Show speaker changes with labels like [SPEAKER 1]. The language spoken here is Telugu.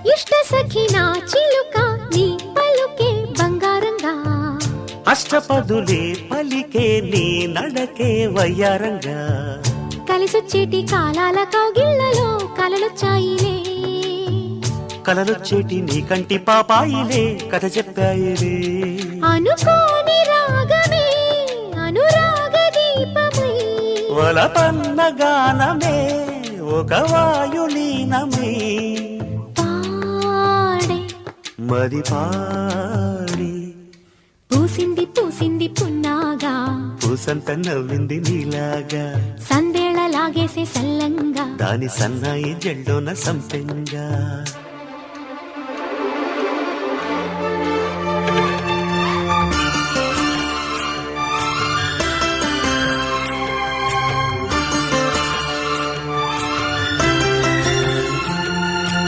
[SPEAKER 1] ఇష్ట సఖి నా చిలుక నీ పలుకే బంగారంగా
[SPEAKER 2] అష్టపదులే పలికే నీ నడకే వయ్యారంగా
[SPEAKER 1] కలిసొచ్చేటి కాలాల కౌగిళ్లలో కలలొచ్చాయిలే
[SPEAKER 2] కలలొచ్చేటి నీ కంటి పాపాయిలే కథ చెప్పాయిలే
[SPEAKER 1] అనుకోని రాగమే అనురాగ దీపమై
[SPEAKER 2] వలపన్న గానమే ఒక వాయులీనమే
[SPEAKER 1] పాడే
[SPEAKER 2] మది పాడి
[SPEAKER 1] పూసింది పూసింది పున్నాగా
[SPEAKER 2] పూసంత నవ్వింది నీలాగా
[SPEAKER 1] సందేళ లాగేసే సల్లంగా
[SPEAKER 2] దాని సన్నాయి జెండోన సంపెంగా